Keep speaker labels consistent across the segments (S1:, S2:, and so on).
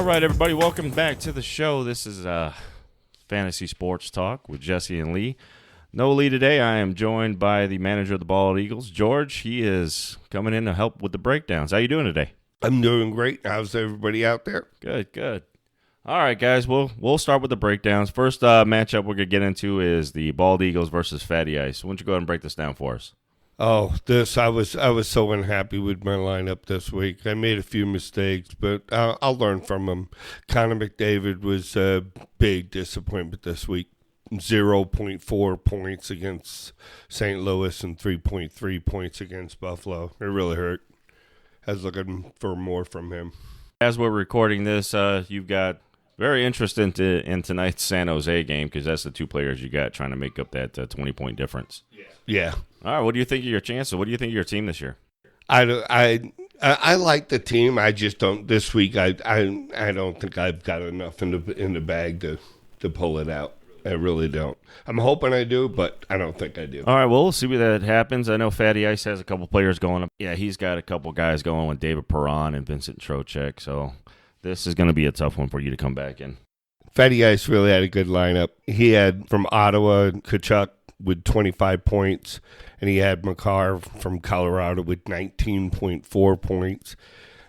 S1: All right, everybody, welcome back to the show. This is Fantasy Sports Talk with Jesse and Lee. No Lee today. I am joined by the manager of the Bald Eagles, George. He is coming in to help with the breakdowns. How you doing today?
S2: I'm doing great. How's everybody out there?
S1: Good. All right, guys, we'll start with the breakdowns. First matchup we're going to get into is the Bald Eagles versus Fatty Ice. Why don't you go ahead and break this down for us?
S2: Oh, I was so unhappy with my lineup this week. I made a few mistakes, but I'll learn from them. Connor McDavid was a big disappointment this week. 0.4 points against St. Louis and 3.3 points against Buffalo. It really hurt. I was looking for more from him.
S1: As we're recording this, you've got very interested in tonight's San Jose game because that's the two players you got trying to make up that 20-point difference.
S2: Yeah.
S1: All right, what do you think of your chances? What do you think of your team this year?
S2: I like the team. I just don't this week. I don't think I've got enough in the bag to pull it out. I really don't. I'm hoping I do, but I don't think I do.
S1: All right, well, we'll see where that happens. I know Fatty Ice has a couple players going. Yeah, he's got a couple guys going with David Perron and Vincent Trocheck, so this is going to be a tough one for you to come back in.
S2: Fatty Ice really had a good lineup. He had from Ottawa, Tkachuk with 25 points, and he had Makar from Colorado with 19.4 points.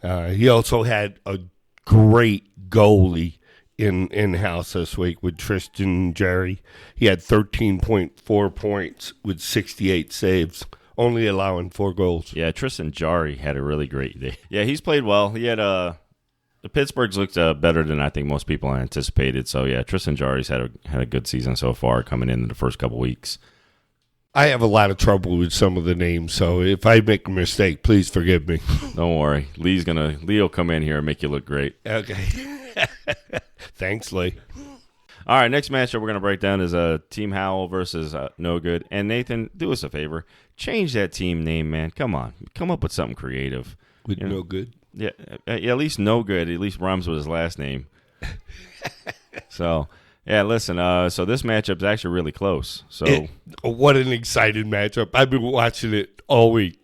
S2: He also had a great goalie in-house this week with Tristan Jarry. He had 13.4 points with 68 saves, only allowing 4 goals.
S1: Yeah, Tristan Jarry had a really great day. Yeah, he's played well. He had the Pittsburgh's looked better than I think most people anticipated. So, yeah, Tristan Jarry's had a good season so far coming in the first couple weeks.
S2: I have a lot of trouble with some of the names, so if I make a mistake, please forgive me.
S1: Don't worry. Lee will come in here and make you look great.
S2: Okay. Thanks, Lee.
S1: All right, next matchup we're going to break down is Team Howell versus No Good. And, Nathan, do us a favor. Change that team name, man. Come on. Come up with something creative.
S2: With No Good?
S1: Yeah, at least No Good. At least rhymes with his last name. So, yeah, listen. So this matchup's actually really close. So
S2: what an exciting matchup! I've been watching it all week.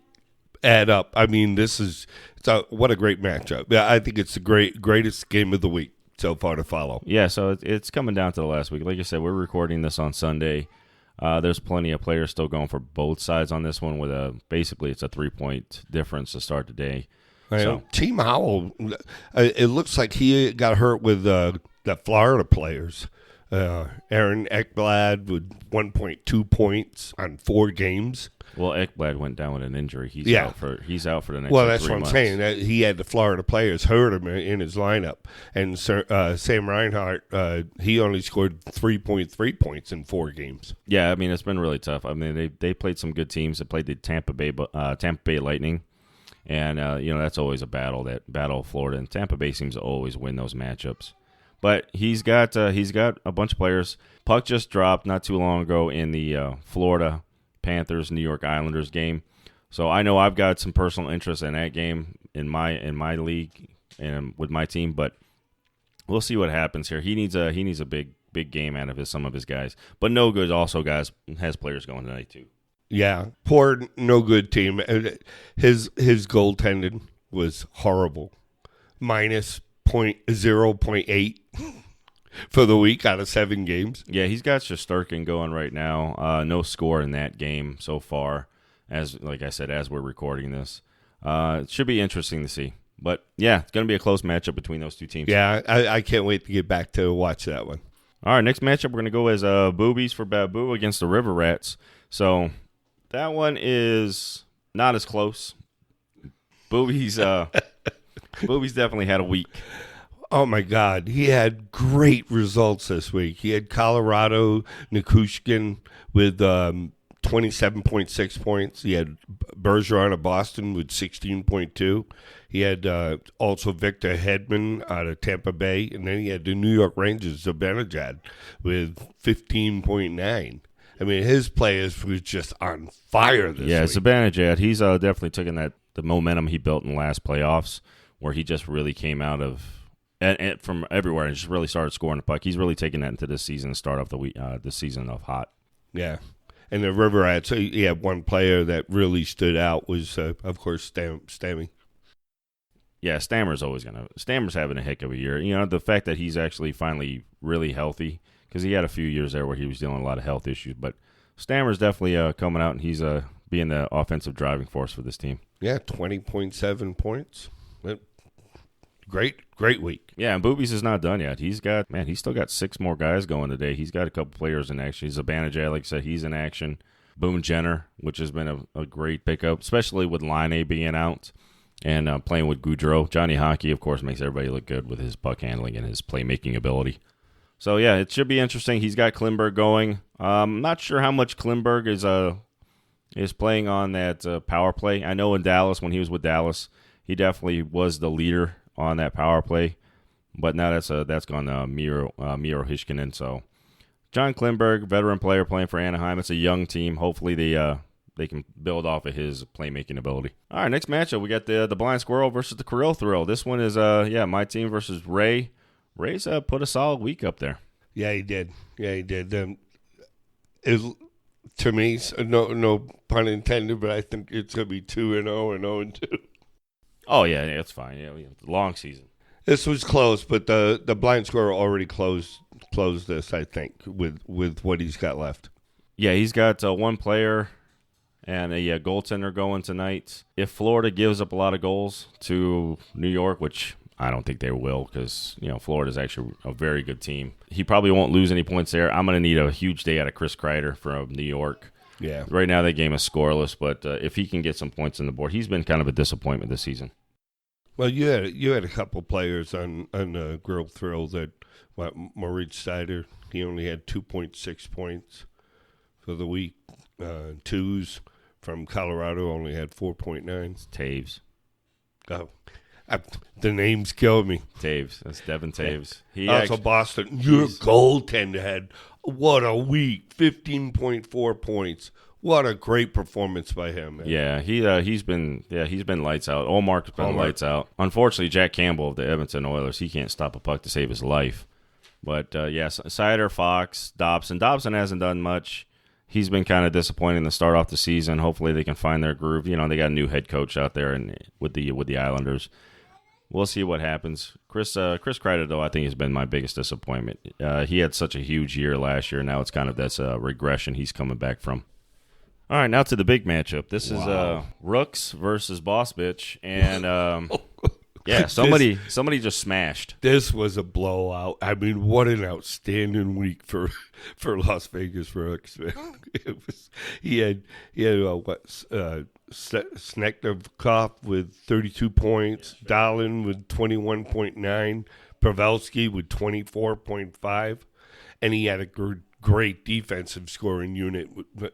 S2: Add up. I mean, what a great matchup. Yeah, I think it's the greatest game of the week so far to follow.
S1: Yeah, so it's coming down to the last week. Like I said, we're recording this on Sunday. There's plenty of players still going for both sides on this one. Basically it's a 3-point difference to start the day. So.
S2: Team Howell, it looks like he got hurt with the Florida players. Aaron Ekblad with 1.2 points on 4 games.
S1: Well, Ekblad went down with an injury. He's out for the next 3 months.
S2: Well, that's what I'm saying. That he had the Florida players hurt him in his lineup. And Sam Reinhart, he only scored 3.3 points in 4 games.
S1: Yeah, I mean, it's been really tough. I mean, they played some good teams. They played the Tampa Bay Lightning. And, that's always a battle of Florida. And Tampa Bay seems to always win those matchups. But he's got a bunch of players. Puck just dropped not too long ago in the Florida Panthers New York Islanders game. So I know I've got some personal interest in that game in my league and with my team. But we'll see what happens here. He needs a big game out of some of his guys. But No Good also has players going tonight too.
S2: Yeah, poor No Good team. His goaltending was horrible. Minus 0.8 for the week out of 7 games.
S1: Yeah, he's got Shesterkin going right now. No score in that game so far. Like I said, as we're recording this, it should be interesting to see. But yeah, it's going to be a close matchup between those two teams.
S2: Yeah, I can't wait to get back to watch that one.
S1: All right, next matchup we're going to go as Boobies for Babu against the River Rats. So that one is not as close. Boobies definitely had a week.
S2: Oh, my God. He had great results this week. He had Colorado, Nikushkin with 27.6 points. He had Bergeron of Boston with 16.2. He had also Victor Hedman out of Tampa Bay. And then he had the New York Rangers, Zibanejad, with 15.9. I mean, his players was just on fire this week.
S1: Yeah, Zibanejad, he's definitely taken the momentum he built in the last playoffs where he just really came out of and from everywhere and just really started scoring the puck. He's really taken that into this season, start off the season off hot.
S2: Yeah. And the River Rats, he had one player that really stood out was, of course, Stammy.
S1: Yeah, Stammer's having a heck of a year. You know, the fact that he's actually finally really healthy, because he had a few years there where he was dealing with a lot of health issues. But Stammer's definitely coming out, and he's being the offensive driving force for this team.
S2: Yeah, 20.7 points. Great week.
S1: Yeah, and Boobies is not done yet. He's still got 6 more guys going today. He's got a couple players in action. He's Abanajay, like I said, he's in action. Boone Jenner, which has been a great pickup, especially with Line being out and playing with Goudreau. Johnny Hockey, of course, makes everybody look good with his puck handling and his playmaking ability. So, yeah, it should be interesting. He's got Klimberg going. Not sure how much Klimberg is playing on that power play. I know in Dallas, when he was with Dallas, he definitely was the leader on that power play. But now that's gone to Miro Heiskanen. So, John Klimberg, veteran player playing for Anaheim. It's a young team. Hopefully they can build off of his playmaking ability. All right, next matchup, we got the Blind Squirrel versus the Krill Thrill. This one is my team versus Ray. Ray's put a solid week up there.
S2: Yeah, he did. To me, no pun intended, but I think it's going to be 2-0 and 0-2.
S1: Oh yeah, that's fine. Yeah, long season.
S2: This was close, but the Blind Squirrel already closed this, I think, with what he's got left.
S1: Yeah, he's got one player and a goaltender going tonight. If Florida gives up a lot of goals to New York, which I don't think they will, because Florida's actually a very good team, he probably won't lose any points there. I'm going to need a huge day out of Chris Kreider from New York.
S2: Yeah.
S1: Right now, that game is scoreless, but if he can get some points on the board, he's been kind of a disappointment this season.
S2: Well, you had a couple players on Grill Thrill that, Moritz Seider, he only had 2.6 points for the week. Twos from Colorado only had 4.9.
S1: It's Taves.
S2: Oh, the names kill me.
S1: Taves. That's Devin Taves.
S2: Boston. Your goaltender had, what a week, 15.4 points. What a great performance by him, man.
S1: Yeah, he's been lights out. Olmark's been lights out. Unfortunately, Jack Campbell of the Edmonton Oilers, he can't stop a puck to save his life. But Seider, Fox, Dobson. Dobson hasn't done much. He's been kind of disappointing to start off the season. Hopefully they can find their groove. They got a new head coach out there and with the Islanders. We'll see what happens. Chris Kreider, though, I think has been my biggest disappointment. He had such a huge year last year. Now it's kind of this regression he's coming back from. All right, now to the big matchup. This is Rooks versus Boss Bitch, and somebody just smashed.
S2: This was a blowout. I mean, what an outstanding week for Las Vegas Rooks. It was he had Snekov with 32 points, Dahlin with 21.9, Pavelski with 24.5, and he had a great defensive scoring unit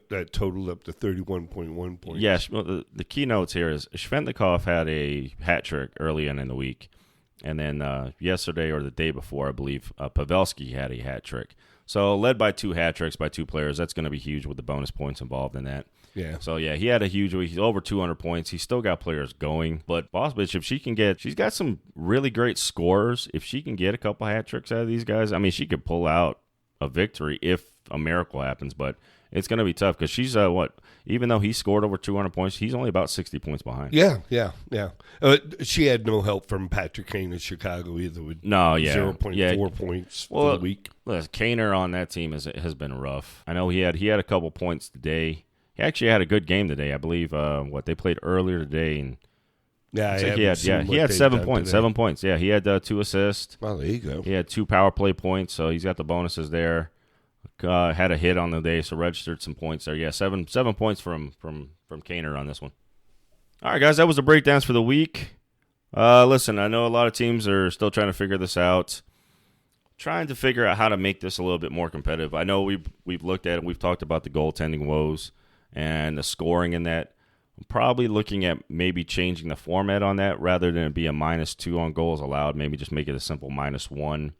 S2: that totaled up to 31.1 points.
S1: Yes, well, the key notes here is Svechnikov had a hat trick early in the week, and then yesterday or the day before, I believe, Pavelski had a hat trick. So led by 2 hat tricks by 2 players, that's going to be huge with the bonus points involved in that.
S2: Yeah.
S1: So, yeah, he had a huge week. He's over 200 points. He's still got players going. But Boss Bitch, if she can she's got some really great scorers. If she can get a couple hat tricks out of these guys, I mean, she could pull out a victory if a miracle happens, but it's going to be tough because she's even though he scored over 200 points, he's only about 60 points behind.
S2: Yeah. She had no help from Patrick Kane in Chicago either with 0.4 points for the week.
S1: Kaner on that team has been rough. I know he had a couple points today. He actually had a good game today. I believe they played earlier today, and he had 7 points. Today. 7 points. Yeah, he had 2 assists.
S2: Well, there you go.
S1: He had 2 power play points, so he's got the bonuses there. Had a hit on the day, so registered some points there. Yeah, 7 points from Kaner on this one. All right, guys, that was the breakdowns for the week. Listen, I know a lot of teams are still trying to figure this out, trying to figure out how to make this a little bit more competitive. I know we've looked at it. We've talked about the goaltending woes and the scoring in that. I'm probably looking at maybe changing the format on that rather than it be a -2 on goals allowed. Maybe just make it a simple -1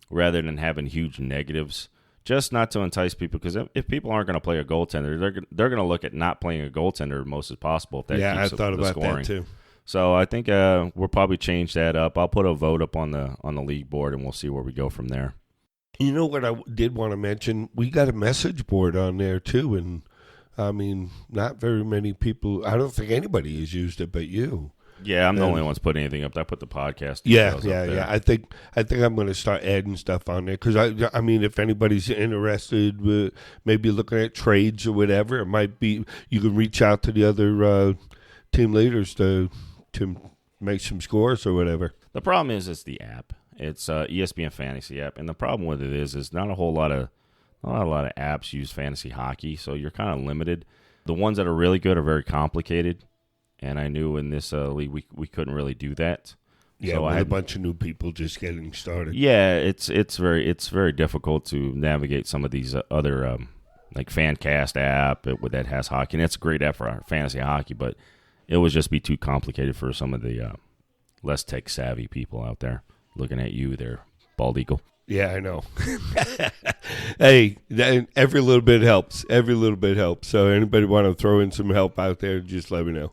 S1: rather than having huge negatives. Just not to entice people, because if people aren't going to play a goaltender, they're going to look at not playing a goaltender most as possible. If that keeps
S2: I thought about
S1: scoring.
S2: That too.
S1: So I think we'll probably change that up. I'll put a vote up on the league board, and we'll see where we go from there.
S2: You know what I did want to mention? We got a message board on there too, and I mean, not very many people. I don't think anybody has used it but you.
S1: Yeah, I'm the only one's putting anything up. I put the podcast.
S2: Yeah.
S1: up there.
S2: I think I'm going to start adding stuff on there because I mean, if anybody's interested, maybe looking at trades or whatever, it might be you can reach out to the other team leaders to make some scores or whatever.
S1: The problem is it's the app. It's ESPN Fantasy app, and the problem with it is not a lot of apps use fantasy hockey, so you're kind of limited. The ones that are really good are very complicated, and I knew in this league we couldn't really do that.
S2: Yeah,
S1: so
S2: with a bunch of new people just getting started.
S1: Yeah, it's very difficult to navigate some of these other like FanCast app that has hockey, and it's a great app for our fantasy hockey, but it would just be too complicated for some of the less tech savvy people out there. Looking at you there, Bald Eagle.
S2: Yeah, I know. Hey, every little bit helps. Every little bit helps. So anybody want to throw in some help out there, just let me know.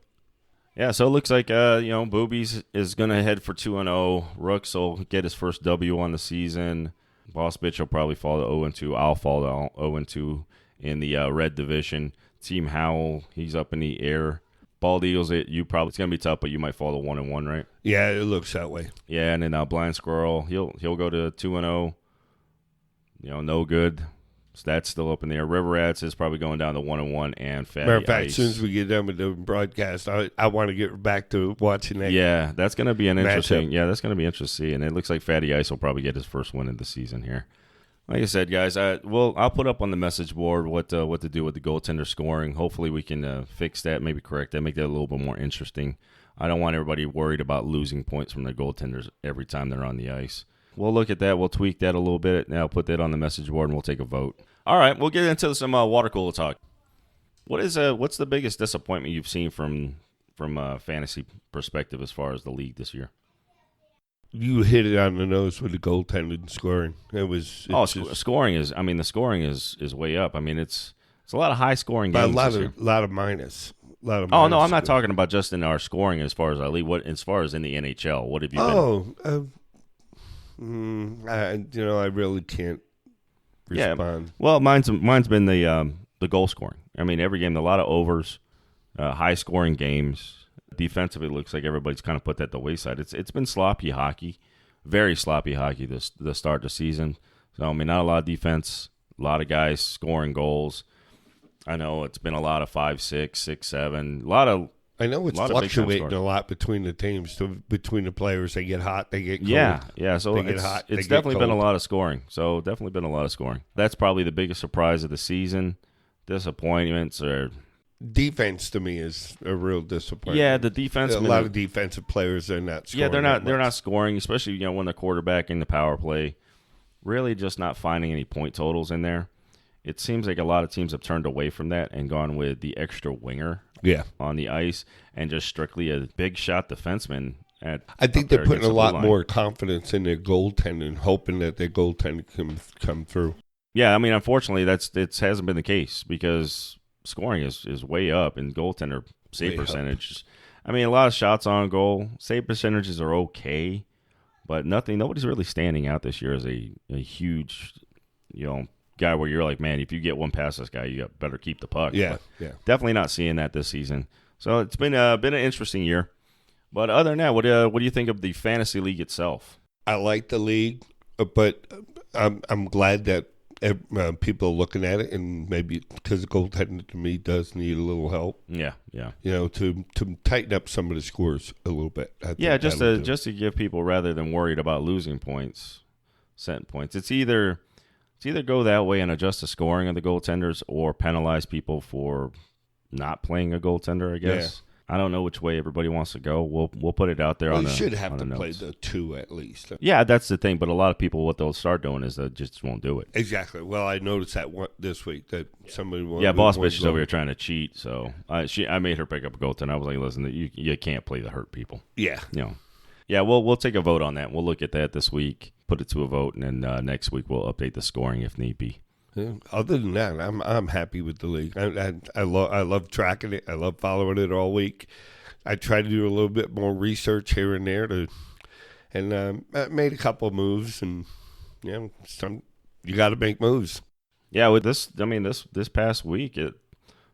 S1: Yeah, so it looks like Boobies is going to head for 2-0. Rooks will get his first W on the season. Boss Bitch will probably fall to 0-2. I'll fall to 0-2 in the red division. Team Howell, he's up in the air. Bald Eagles, it's going to be tough, but you might fall to 1-1, right?
S2: Yeah, it looks that way.
S1: Yeah, and then Blind Squirrel, he'll go to 2-0. No good. So that's still up in the air. River Rats is probably going down to 1-1, and Fatty
S2: Matter of fact,
S1: Ice.
S2: as soon as we get done with the broadcast, I want to get back to watching that.
S1: Yeah, that's going to be an interesting.
S2: matchup.
S1: Yeah, that's going to be interesting, and it looks like Fatty Ice will probably get his first win of the season here. Like I said, guys, I'll put up on the message board what to do with the goaltender scoring. Hopefully, we can fix that, maybe correct that, make that a little bit more interesting. I don't want everybody worried about losing points from their goaltenders every time they're on the ice. We'll look at that. We'll tweak that a little bit. Now, put that on the message board, and we'll take a vote. All right, we'll get into some water cooler talk. What's the biggest disappointment you've seen from a fantasy perspective as far as the league this year?
S2: You hit it on the nose with the goaltending scoring.
S1: Scoring is. I mean, the scoring is way up. I mean, it's a lot of high scoring
S2: but
S1: games.
S2: a lot of minus.
S1: No, I'm not talking about just in our scoring as far as our league. What as far as in the NHL? What have you been?
S2: I really can't respond.
S1: Yeah. Well, mine's been the goal scoring. I mean, every game, a lot of overs, high scoring games. Defensively, it looks like everybody's kind of put that at the wayside. It's been sloppy hockey, very sloppy hockey the start of the season. So, I mean, not a lot of defense, a lot of guys scoring goals. I know it's been a lot of 5, 6, 6, 7,
S2: I know it's fluctuating a lot between the teams, between the players. They get hot, they get cold.
S1: Yeah. So it's definitely been a lot of scoring. That's probably the biggest surprise of the season. Disappointments or
S2: defense to me is a real disappointment.
S1: Yeah, the defense.
S2: A lot of defensive players are not scoring.
S1: Yeah, they're not scoring, especially when the quarterback in the power play. Really, just not finding any point totals in there. It seems like a lot of teams have turned away from that and gone with the extra winger on the ice and just strictly a big shot defenseman.
S2: I think they're putting a lot more confidence in their goaltending, hoping that their goaltending can come through.
S1: Yeah, I mean, unfortunately, it hasn't been the case because scoring is way up and goaltender save percentage. I mean, a lot of shots on goal. Save percentages are okay, but nobody's really standing out this year as a huge, guy where you're like, man, if you get one past this guy, you better keep the puck.
S2: Yeah.
S1: Definitely not seeing that this season. So it's been an interesting year. But other than that, what do you think of the fantasy league itself?
S2: I like the league, but I'm glad that people are looking at it, and maybe because the goaltending to me does need a little help.
S1: Yeah.
S2: To tighten up some of the scores a little bit.
S1: Just to give people, rather than worried about losing points, set points. It's either go that way and adjust the scoring of the goaltenders, or penalize people for not playing a goaltender. I guess. I don't know which way everybody wants to go. We'll put it out there on the.
S2: You should have to
S1: play
S2: play the 2 at least.
S1: Yeah, that's the thing. But a lot of people, what they'll start doing is they just won't do it.
S2: Exactly. Well, I noticed that this week that somebody.
S1: Boss bitch is over here trying to cheat. So I made her pick up a goaltender. I was like, listen, you can't play the hurt people.
S2: Yeah.
S1: Yeah. We'll take a vote on that. We'll look at that this week. Put it to a vote, and then next week we'll update the scoring if need be.
S2: Yeah. Other than that, I'm happy with the league. I love tracking it. I love following it all week. I try to do a little bit more research here and there and I made a couple of moves, and you got to make moves.
S1: Yeah, with this, I mean this past week,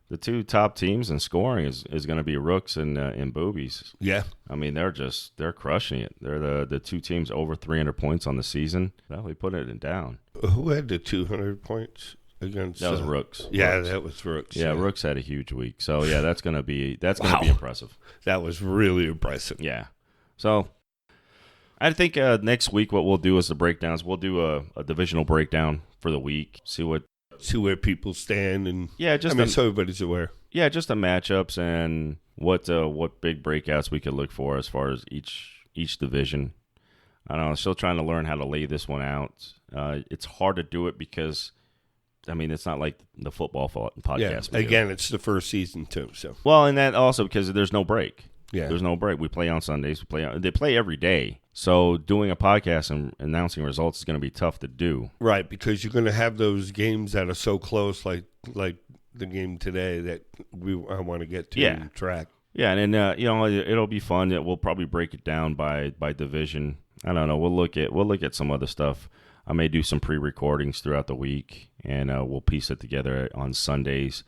S1: the two top teams in scoring is going to be Rooks and Boobies.
S2: Yeah.
S1: I mean, they're crushing it. They're the two teams over 300 points on the season. Well, we put it down.
S2: Who had the 200 points against?
S1: That was Rooks.
S2: Yeah,
S1: Rooks.
S2: that was Rooks.
S1: Yeah, Rooks had a huge week. So yeah, that's gonna be
S2: Wow.
S1: impressive.
S2: That was really impressive.
S1: Yeah. So I think next week what we'll do is the breakdowns. We'll do a divisional breakdown for the week. See where
S2: people stand, and
S1: just
S2: so everybody's aware.
S1: Yeah, just the matchups and what big breakouts we could look for as far as each division. I don't know. Still trying to learn how to lay this one out. It's hard to do it because, I mean, it's not like the football podcast.
S2: Yeah, again, it's the first season too. So
S1: and that also because there's no break.
S2: Yeah,
S1: there's no break. We play on Sundays. They play every day. So doing a podcast and announcing results is going to be tough to do.
S2: Right, because you're going to have those games that are so close, like the game today that I want to get to and track.
S1: Yeah, and then it'll be fun. We'll probably break it down by division. I don't know. We'll look at some other stuff. I may do some pre-recordings throughout the week, and we'll piece it together on Sundays.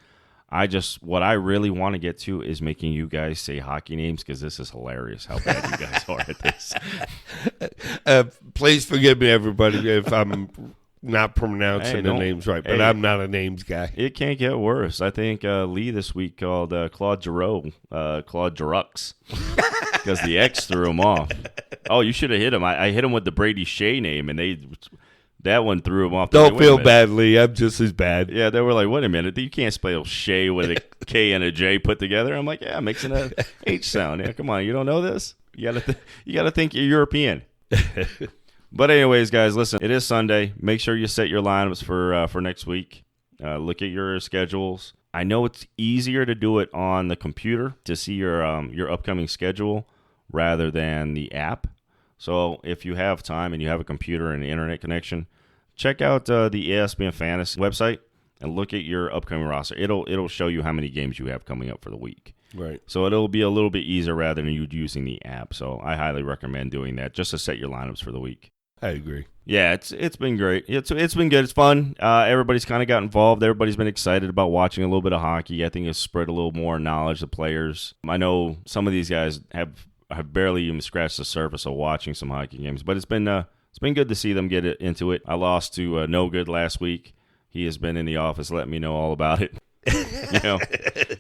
S1: What I really want to get to is making you guys say hockey names because this is hilarious how bad you guys are at this.
S2: Please forgive me, everybody, if I'm not pronouncing the names right, but I'm not a names guy.
S1: It can't get worse. I think Lee this week called Claude Giroux Claude Giroux because the X threw him off. Oh, you should have hit him. I hit him with the Brady Shea name, and that one threw him off.
S2: Don't feel bad, Lee. I'm just as bad.
S1: Yeah, they were like, wait a minute. You can't spell Shea with a K and a J put together. I'm like, yeah, mixing a H sound. Yeah, come on. You don't know this? You gotta think you're European. But anyways, guys, listen. It is Sunday. Make sure you set your lineups for next week. Look at your schedules. I know it's easier to do it on the computer to see your upcoming schedule rather than the app. So if you have time and you have a computer and an internet connection, check out the ESPN Fantasy website and look at your upcoming roster. It'll show you how many games you have coming up for the week.
S2: Right.
S1: So it'll be a little bit easier rather than you using the app. So I highly recommend doing that just to set your lineups for the week.
S2: I agree.
S1: Yeah, it's been great. It's been good. It's fun. Everybody's kind of got involved. Everybody's been excited about watching a little bit of hockey. I think it's spread a little more knowledge to players. I know some of these guys have barely even scratched the surface of watching some hockey games, but it's been good to see them get into it. I lost to No Good last week. He has been in the office letting me know all about it.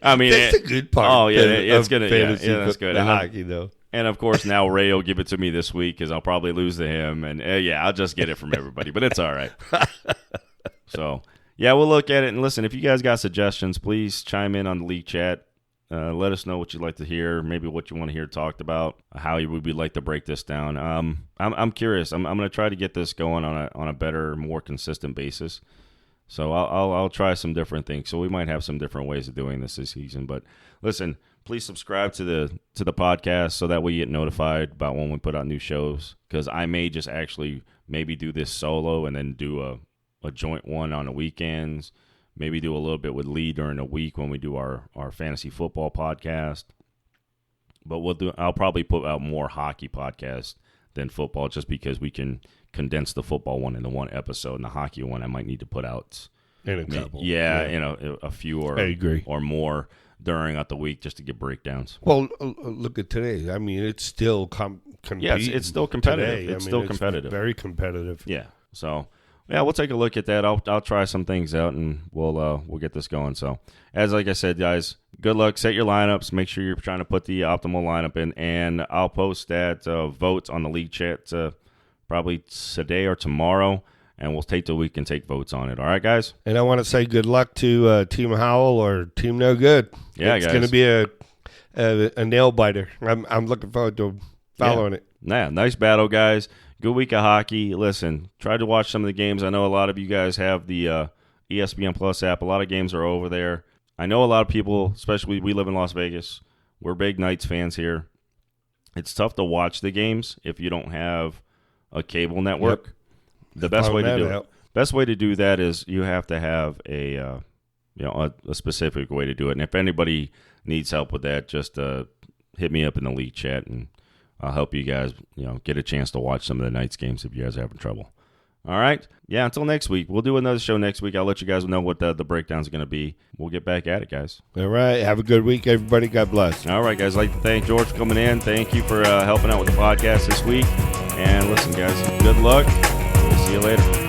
S1: I mean,
S2: that's the good part.
S1: Oh yeah, it's gonna. Yeah, that's good.
S2: The hockey though.
S1: And of course, now Ray will give it to me this week because I'll probably lose to him. And I'll just get it from everybody, but it's all right. So yeah, we'll look at it and listen. If you guys got suggestions, please chime in on the league chat. Let us know what you'd like to hear, maybe what you want to hear talked about, how you would like to break this down. I'm curious. I'm going to try to get this going on a better, more consistent basis. So I'll try some different things. So we might have some different ways of doing this season. But listen, please subscribe to the podcast so that way you get notified about when we put out new shows. Because I may just actually maybe do this solo and then do a joint one on the weekends. Maybe do a little bit with Lee during the week when we do our fantasy football podcast. But I'll probably put out more hockey podcasts than football just because we can condense the football one into one episode, and the hockey one I might need to put out
S2: in a couple.
S1: Yeah, a few
S2: I agree.
S1: or more during the week just to get breakdowns.
S2: Well, look at today. I mean, it's still
S1: it's still competitive.
S2: Today.
S1: It's still competitive.
S2: Very competitive.
S1: Yeah. So yeah, we'll take a look at that. I'll try some things out, and we'll get this going. So, like I said, guys, good luck. Set your lineups. Make sure you're trying to put the optimal lineup in, and I'll post that votes on the league chat probably today or tomorrow, and we'll take the week and take votes on it. All right, guys?
S2: And I want to say good luck to Team Howell or Team No Good.
S1: Yeah,
S2: it's
S1: guys.
S2: going to be a nail biter. I'm looking forward to following it.
S1: Yeah, nice battle, guys. Good week of hockey. Listen, try to watch some of the games. I know a lot of you guys have the ESPN Plus app. A lot of games are over there. I know a lot of people, especially we live in Las Vegas. We're big Knights fans here. It's tough to watch the games if you don't have a cable network. Yep. The best way to do that is you have to have a specific way to do it. And if anybody needs help with that, just hit me up in the league chat and I'll help you guys, get a chance to watch some of the Knights games if you guys are having trouble. All right. Yeah, until next week. We'll do another show next week. I'll let you guys know what the breakdown's going to be. We'll get back at it, guys.
S2: All right. Have a good week, everybody. God bless.
S1: All right, guys. I'd like to thank George for coming in. Thank you for helping out with the podcast this week. And listen, guys, good luck. We'll see you later.